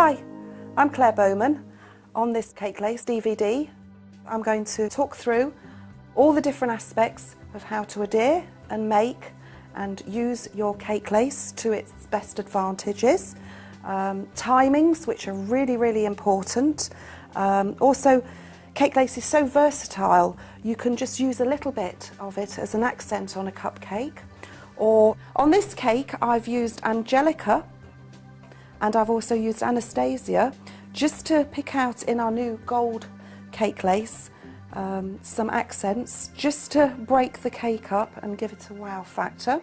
Hi, I'm Claire Bowman. On this Cake Lace DVD, I'm going to talk through all the different aspects of how to adhere and make and use your cake lace to its best advantages. Timings, which are really important. Also, cake lace is so versatile, you can just use a little bit of it as an accent on a cupcake. Or on this cake, I've used Angelica and I've also used Anastasia just to pick out in our new gold cake lace some accents just to break the cake up and give it a wow factor.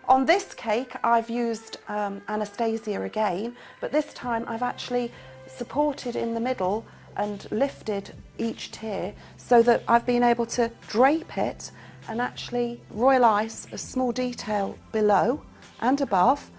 On this cake I've used Anastasia again, but this time I've actually supported in the middle and lifted each tier so that I've been able to drape it and actually royalize a small detail below and above,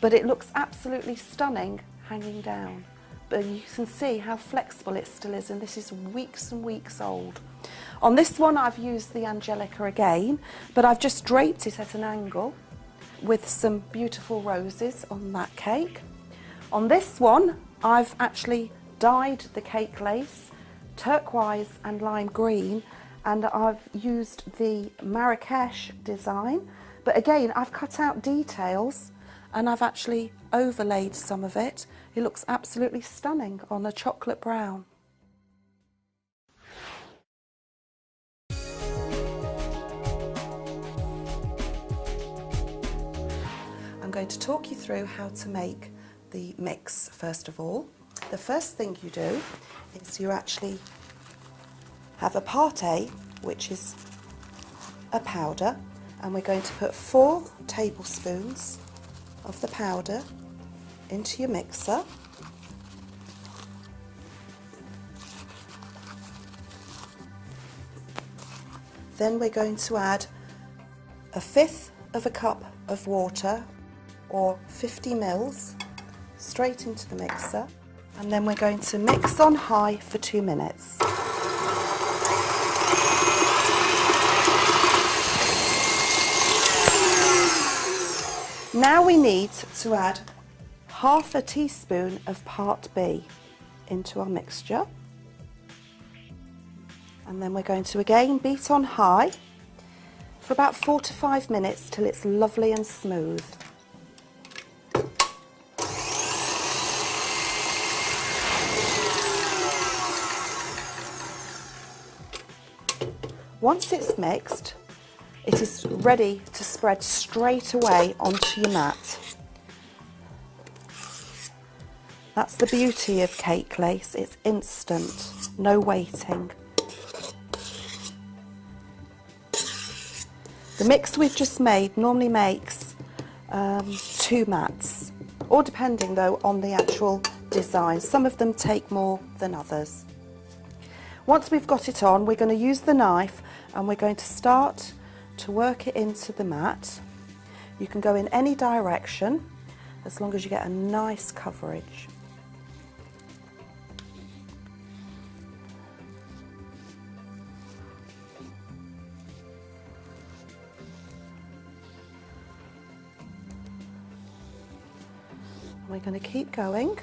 but it looks absolutely stunning hanging down. But you can see how flexible it still is, and this is weeks and weeks old. On this one I've used the Angelica again, but I've just draped it at an angle with some beautiful roses on that cake. On this one I've actually dyed the cake lace turquoise and lime green, and I've used the Marrakesh design, but again I've cut out details and I've actually overlaid some of it. It looks absolutely stunning on a chocolate brown. I'm going to talk you through how to make the mix first of all. The first thing you do is you actually have a pâté, which is a powder, and we're going to put 4 tablespoons of the powder into your mixer. Then we're going to add 1/5 of a cup of water, or 50 mils, straight into the mixer, and then we're going to mix on high for 2 minutes. Now we need to add 1/2 teaspoon of Part B into our mixture, and then we're going to again beat on high for about 4 to 5 minutes till it's lovely and smooth. Once it's mixed, it is ready to spread straight away onto your mat. That's the beauty of cake lace, it's instant, no waiting. The mix we've just made normally makes 2 mats, or depending though on the actual design. Some of them take more than others. Once we've got it on, we're going to use the knife and we're going to start to work it into the mat. You can go in any direction as long as you get a nice coverage. We're going to keep going.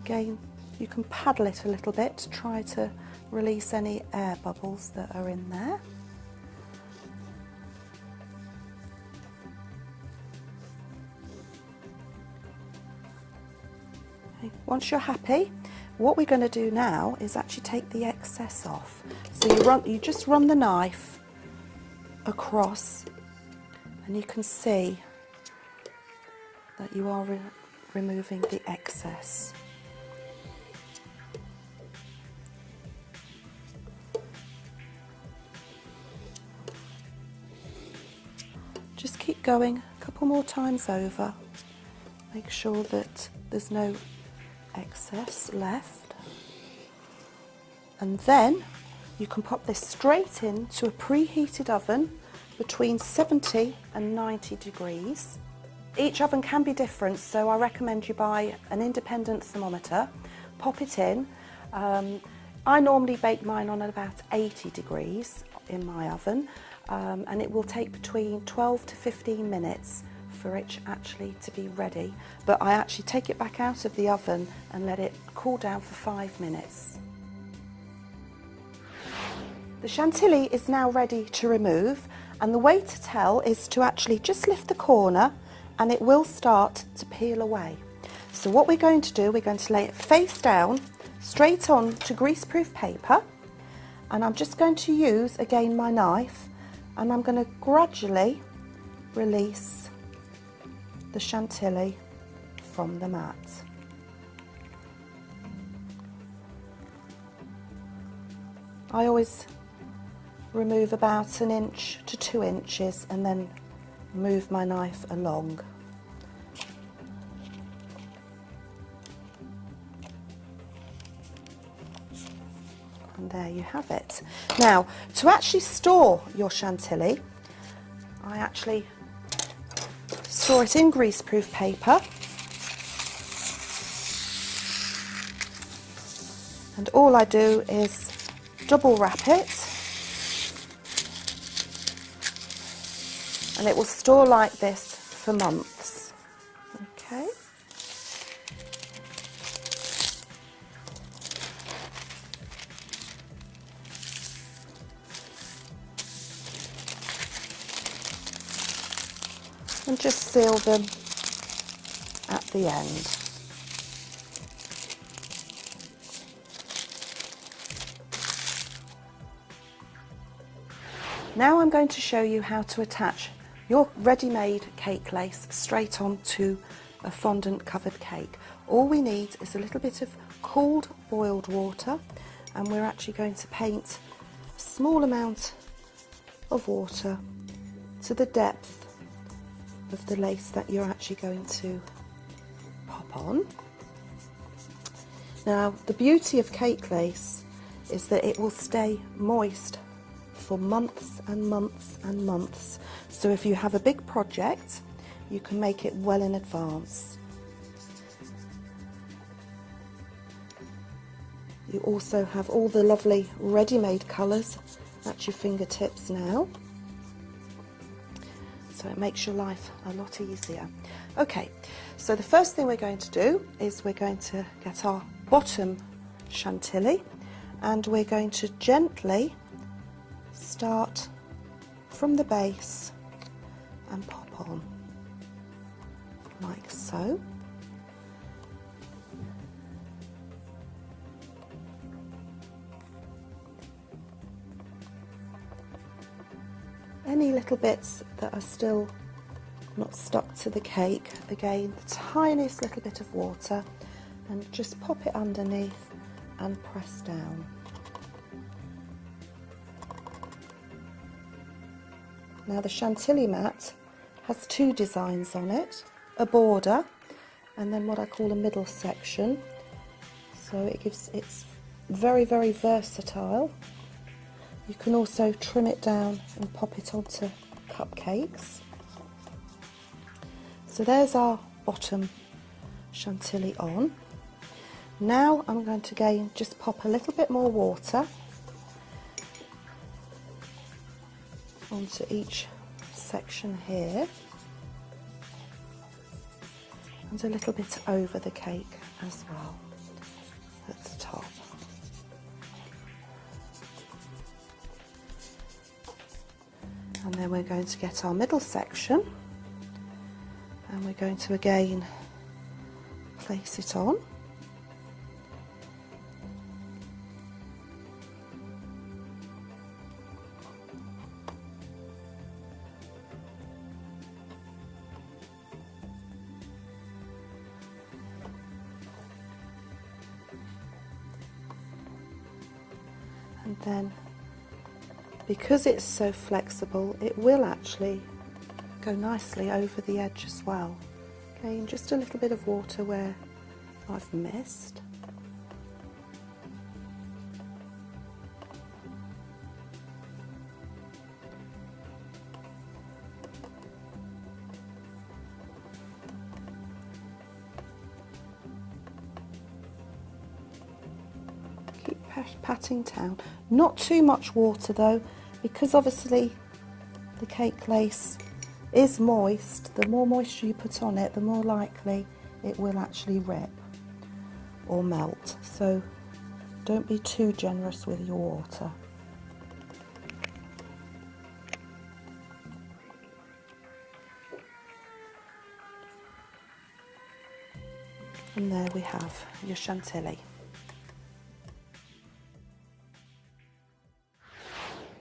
Again, you can paddle it a little bit to try to release any air bubbles that are in there. Okay. Once you're happy, what we're going to do now is actually take the excess off. So you just run the knife across and you can see that you are removing the excess. Just keep going a couple more times over. Make sure that there's no excess left. And then you can pop this straight into a preheated oven between 70 and 90 degrees. Each oven can be different, so I recommend you buy an independent thermometer, pop it in. I normally bake mine on at about 80 degrees in my oven, and it will take between 12 to 15 minutes for it actually to be ready. But I actually take it back out of the oven and let it cool down for 5 minutes. The chantilly is now ready to remove, and the way to tell is to actually just lift the corner and it will start to peel away. So what we're going to do, we're going to lay it face down, straight on to greaseproof paper, and I'm just going to use again my knife, and I'm going to gradually release the chantilly from the mat. I always remove about 1 inch to 2 inches and then move my knife along. And there you have it. Now, to actually store your chantilly, I actually store it in greaseproof paper, and all I do is double wrap it, and it will store like this for months. Okay. And just seal them at the end. Now I'm going to show you how to attach your ready-made cake lace straight onto a fondant covered cake. All we need is a little bit of cooled boiled water, and we're actually going to paint a small amount of water to the depth of the lace that you're actually going to pop on. Now, the beauty of cake lace is that it will stay moist for months and months and months. So if you have a big project, you can make it well in advance. You also have all the lovely ready-made colours at your fingertips now. So it makes your life a lot easier. Okay, so the first thing we're going to do is we're going to get our bottom chantilly, and we're going to gently start from the base and pop on like so. Any little bits that are still not stuck to the cake, again, the tiniest little bit of water, and just pop it underneath and press down. Now the chantilly mat has 2 designs on it, a border and then what I call a middle section. So it's very, very versatile. You can also trim it down and pop it onto cupcakes. So there's our bottom chantilly on. Now I'm going to again just pop a little bit more water onto each section here, and a little bit over the cake as well at the top. And then we're going to get our middle section, and we're going to again place it on. And then, because it's so flexible, it will actually go nicely over the edge as well. Again, just a little bit of water where I've missed. Keep patting down. Not too much water though, because obviously the cake glaze is moist. The more moisture you put on it, the more likely it will actually rip or melt. So don't be too generous with your water. And there we have your chantilly.